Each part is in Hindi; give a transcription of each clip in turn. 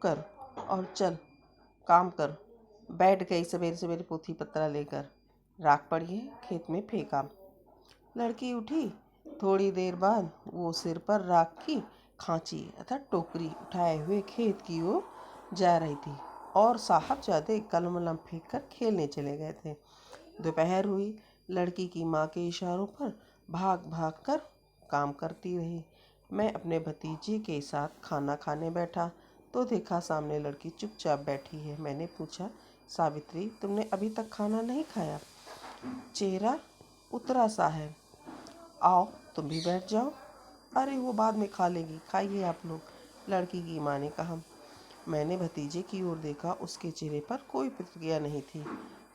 कर और चल काम कर। बैठ गई सवेरे सवेरे पोथी पत्रा लेकर, राख पड़ी है खेत में फेंका। लड़की उठी, थोड़ी देर बाद वो सिर पर राख की खांची अर्थात टोकरी उठाए हुए खेत की ओर जा रही थी और साहबजादे कलम वलम फेंक कर खेलने चले गए थे। दोपहर हुई, लड़की की माँ के इशारों पर भाग भाग कर काम करती रही। मैं अपने भतीजे के साथ खाना खाने बैठा तो देखा सामने लड़की चुपचाप बैठी है। मैंने पूछा, सावित्री तुमने अभी तक खाना नहीं खाया? चेहरा उतरा सा है। आओ तुम भी बैठ जाओ। अरे वो बाद में खा लेगी, खाइए आप लोग, लड़की की माँ ने कहा। मैंने भतीजे की ओर देखा, उसके चेहरे पर कोई प्रतिक्रिया नहीं थी।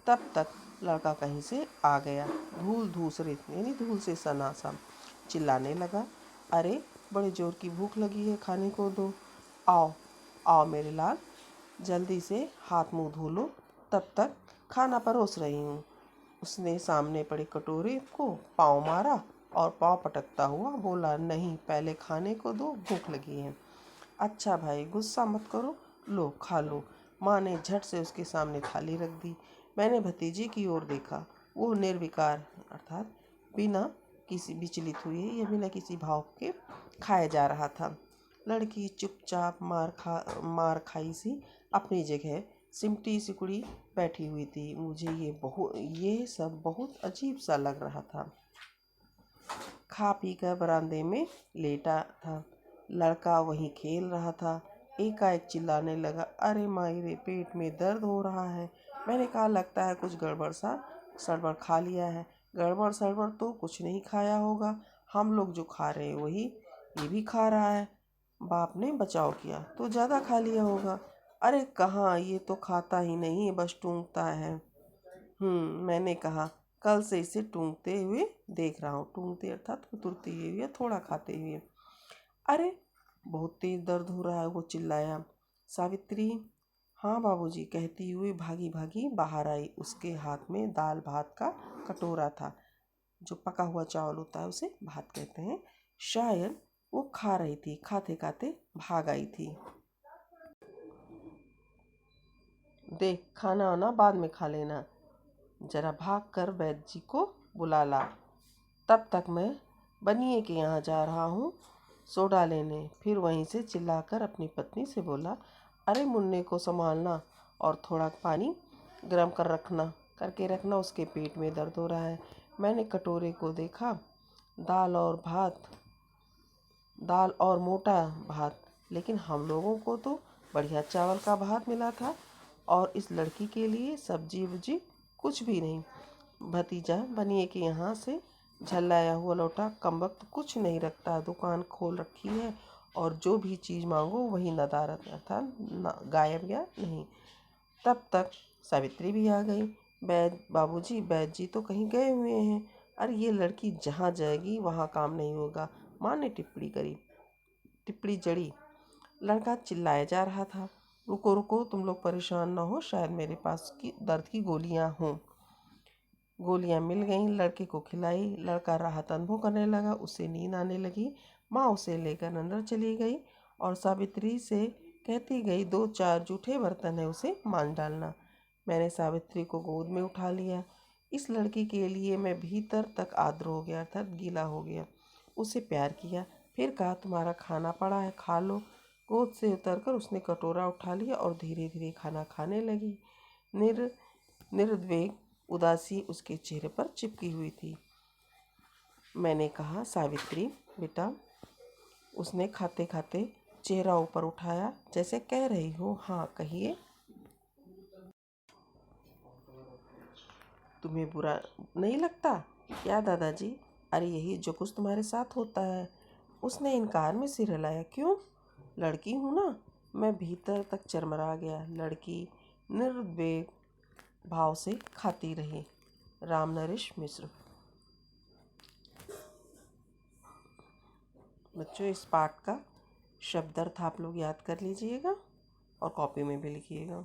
तब तक लड़का कहीं से आ गया, धूल धूसरित यानी धूल से सना सा, चिल्लाने लगा, अरे बड़े जोर की भूख लगी है, खाने को दो। आओ आओ मेरे लाल, जल्दी से हाथ मुंह धो लो, तब तक खाना परोस रही हूँ। उसने सामने पड़े कटोरे को पाँव मारा और पाँव पटकता हुआ बोला, नहीं पहले खाने को दो, भूख लगी है। अच्छा भाई गुस्सा मत करो, लो खा लो। माँ ने झट से उसके सामने थाली रख दी। मैंने भतीजे की ओर देखा, वो निर्विकार अर्थात बिना किसी विचलित हुए या बिना किसी भाव के खाया जा रहा था। लड़की चुपचाप मार खाई सी अपनी जगह सिमटी सिकुड़ी बैठी हुई थी। मुझे ये सब बहुत अजीब सा लग रहा था। खा पी कर बरामदे में लेटा था, लड़का वहीं खेल रहा था। एकाएक चिल्लाने लगा, अरे माई रे, पेट में दर्द हो रहा है। मैंने कहा, लगता है कुछ गड़बड़ सा सड़बड़ खा लिया है। गड़बड़ सड़बड़ तो कुछ नहीं खाया होगा, हम लोग जो खा रहे हैं वही ये भी खा रहा है। बाप ने बचाव किया तो ज़्यादा खा लिया होगा। अरे कहाँ, ये तो खाता ही नहीं, बस टूंगता है। मैंने कहा, कल से इसे टूंगते हुए देख रहा हूँ। टूंगते अर्थात कुतरते हुए या थोड़ा खाते हुए। अरे बहुत तेज दर्द हो रहा है, वो चिल्लाया। सावित्री, हाँ बाबूजी, कहती हुई भागी भागी बाहर आई। उसके हाथ में दाल भात का कटोरा था। जो पका हुआ चावल होता है उसे भात कहते हैं। शायद वो खा रही थी, खाते खाते भाग आई थी। देख, खाना वाना बाद में खा लेना, जरा भाग कर वैद्य जी को बुला ला। तब तक मैं बनिए के यहाँ जा रहा हूँ सोडा लेने। फिर वहीं से चिल्लाकर अपनी पत्नी से बोला, अरे मुन्ने को संभालना और थोड़ा पानी गर्म करके रखना, उसके पेट में दर्द हो रहा है। मैंने कटोरे को देखा, दाल और मोटा भात, लेकिन हम लोगों को तो बढ़िया चावल का भात मिला था और इस लड़की के लिए सब्जी वब्जी कुछ भी नहीं। भतीजा बनिए के यहाँ से झल्लाया हुआ लौटा, कमबख्त कुछ नहीं रखता, दुकान खोल रखी है और जो भी चीज़ मांगो वही नदारत अर्थात गायब या नहीं। तब तक सावित्री भी आ गई। वैद्य जी तो कहीं गए हुए हैं। अरे ये लड़की जहाँ जाएगी वहाँ काम नहीं होगा, माँ ने टिप्पणी जड़ी। लड़का चिल्लाया जा रहा था, रुको रुको, तुम लोग परेशान ना हो, शायद मेरे पास की दर्द की गोलियां हों। गोलियां मिल गईं, लड़के को खिलाई। लड़का राहत अनुभव करने लगा, उसे नींद आने लगी। माँ उसे लेकर अंदर चली गई और सावित्री से कहती गई, 2-4 जूठे बर्तन है, उसे मान डालना। मैंने सावित्री को गोद में उठा लिया। इस लड़की के लिए मैं भीतर तक आर्द्र हो गया, अर्थात गीला हो गया। उसे प्यार किया, फिर कहा, तुम्हारा खाना पड़ा है, खा लो। गोद से उतरकर उसने कटोरा उठा लिया और धीरे धीरे खाना खाने लगी। निर्द्वेग उदासी उसके चेहरे पर चिपकी हुई थी। मैंने कहा, सावित्री बेटा। उसने खाते खाते चेहरा ऊपर उठाया, जैसे कह रही हो, हाँ कहिए। तुम्हें बुरा नहीं लगता क्या दादाजी? अरे यही जो कुछ तुम्हारे साथ होता है। उसने इनकार में सिर हिलाया। क्यों? लड़की हूँ ना। मैं भीतर तक चरमरा गया। लड़की निर्वेग भाव से खाती रही। रामनरेश मिश्र। बच्चों, इस पाठ का शब्द अर्थ आप लोग याद कर लीजिएगा और कॉपी में भी लिखिएगा।